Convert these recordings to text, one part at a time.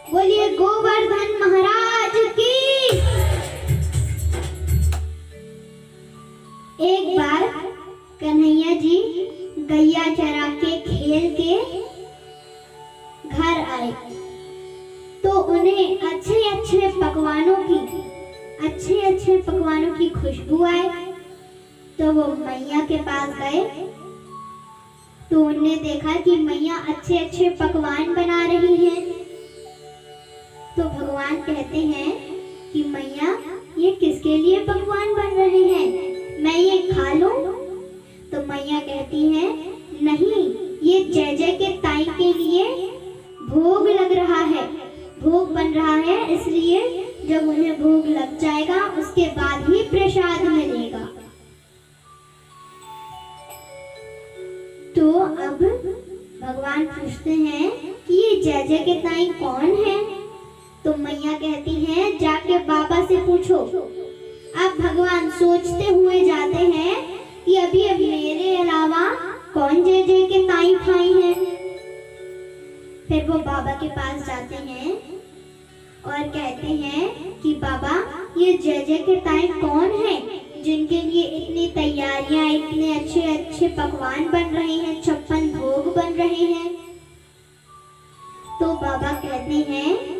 बोलिए गोवर्धन महाराज की। एक बार कन्हैया जी गैया चरा के खेल के घर आए तो उन्हें अच्छे अच्छे पकवानों की खुशबू आई। तो वो मैया के पास गए तो उन्होंने देखा कि मैया अच्छे अच्छे पकवान बना रही हैं। तो भगवान कहते हैं कि मैया ये किसके लिए पकवान बन रहे हैं, मैं ये खा लूं? तो मैया कहती हैं नहीं, ये जय जय के ताई के लिए भोग लग रहा है, भोग बन रहा है, इसलिए जब उन्हें भोग लग जाएगा उसके बाद ही प्रसाद मिलेगा। तो अब भगवान पूछते हैं कि ये जय जय के ताई कौन है? तो मैया कहती हैं जाके बाबा से पूछो। अब भगवान सोचते हुए जाते हैं कि अभी मेरे अलावा कौन जय जय के ताई खाई हैं। फिर वो बाबा के पास जाते हैं और कहते हैं कि बाबा ये जय जय के ताई कौन है जिनके लिए इतनी तैयारियां, इतने अच्छे अच्छे पकवान बन रहे हैं, 56 भोग बन रहे हैं। तो बाबा कहते हैं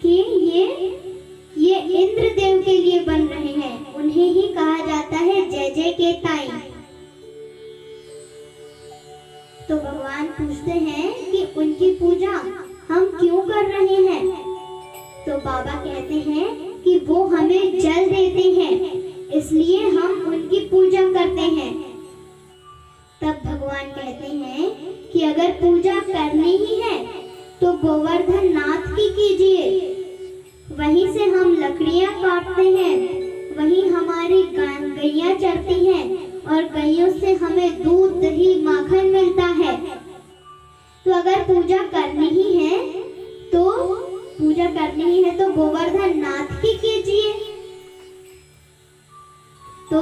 कि ये इंद्र देव के लिए बन रहे हैं, उन्हें ही कहा जाता है जय जय के ताई। तो भगवान पूछते हैं कि उनकी पूजा हम क्यों कर रहे हैं? तो बाबा कहते हैं कि वो हमें जल देते हैं, इसलिए हम उनकी पूजा करते हैं। तब भगवान कहते हैं कि अगर पूजा करनी ही है तो गोवर्धन नाथ की कीजिए, वहीं से हम लकड़ियां काटते हैं, वहीं हमारी गैया चरती हैं और गैयों से हमें दूध, दही, माखन मिलता है। तो अगर पूजा करनी ही है तो गोवर्धन नाथ की कीजिए। तो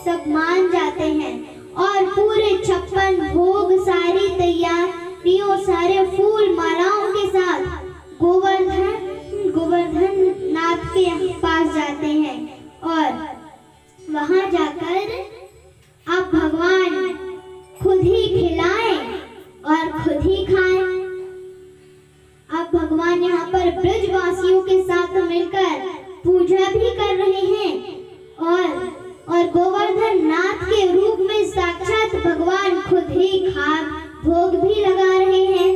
सब मान जाते हैं और पूरे 56 भोग, सारी तैयारियों, सारे फूल मालाओं के साथ गोवर्धन नाथ के पास जाते हैं और वहां जाकर अब भगवान खुद ही खिलाएं और खुद ही खाएं। अब भगवान यहाँ पर ब्रजवासियों के साथ मिलकर पूजा भी कर रहे हैं और गोवर्धन नाथ के रूप में साक्षात भगवान खुद ही भोग भी लगा रहे हैं।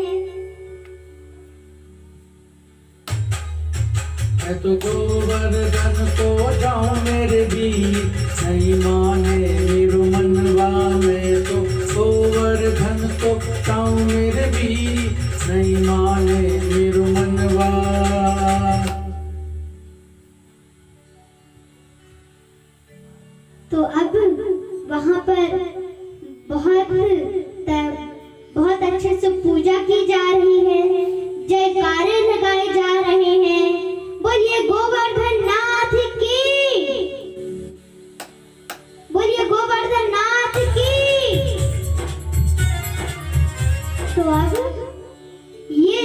मैं तो गोवर्धन को जाऊं मेरे भी सही माने मेरो मनवा, मैं तो गोवर्धन को जाऊं मेरे भी सही माने मेरो मनवा। तो अब वहां पर बहुत अच्छे से पूजा की जा रही है, जयकारे लगाए जा रहे हैं। बोलिए गोवर्धन नाथ की, बोलिए गोवर्धन नाथ की। तो अब ये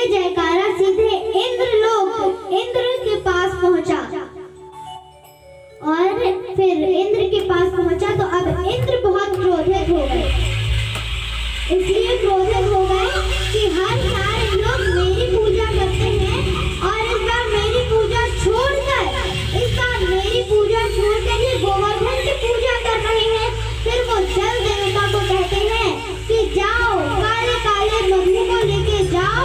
जयकारा सीधे इंद्र के पास पहुंचा और फिर इंद्र के पास पहुंचा तो अब इंद्र बहुत क्रोधित हो गए। इसलिए क्रोधित हो गए कि हर सारे लोग मेरी पूजा करते हैं और इस बार मेरी पूजा छोड़कर ये गोवर्धन की पूजा कर रहे हैं। फिर वो जल देवता को कहते हैं कि जाओ काले काले मधु को लेके जाओ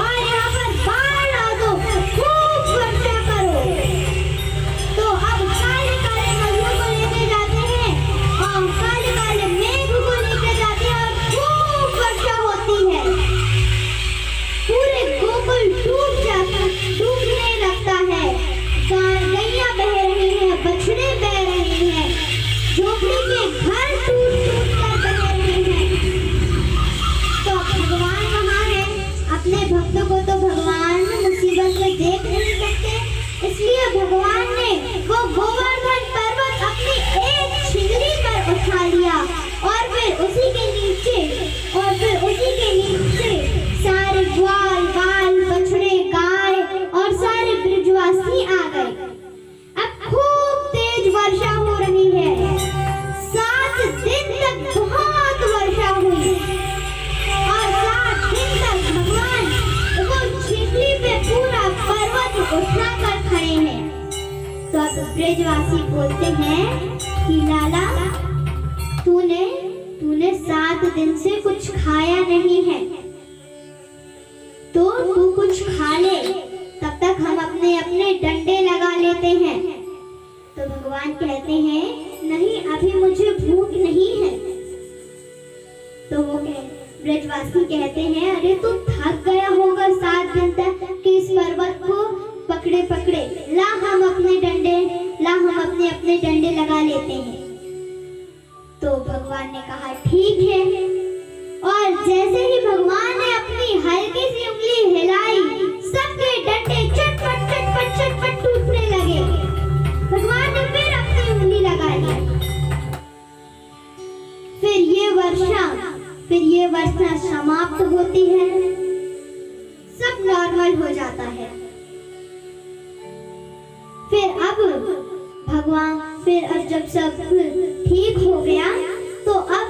और यहाँ पर बाढ़ ला दो, खूब वर्षा करो। तो अब काले काले मधु को लेके जाते हैं और काले काले मेघ को लेके जाते हैं और खूब कहते हैं कि लाला तूने 7 दिन से कुछ खाया नहीं है, तो तू कुछ खा ले, तब तक हम अपने अपने डंडे लगा लेते हैं। तो भगवान कहते हैं नहीं, अभी मुझे भूख नहीं है। तो वो ब्रजवासी कहते हैं अरे तू थक गया होगा 7 दिन तक कि इस पर्वत को पकड़े पकड़े, ला हम अपने डंडे लगा लेते हैं। तो भगवान ने कहा ठीक है, और जैसे ही भगवान ने अपनी हल्की सी उंगली हिलाई, सबके डंडे चटपट टूटने लगे। भगवान ने फिर अपनी उंगली लगा ली। फिर ये वर्षा समाप्त होती है, सब नॉर्मल हो जाता है। फिर अब जब सब ठीक हो गया, तो अब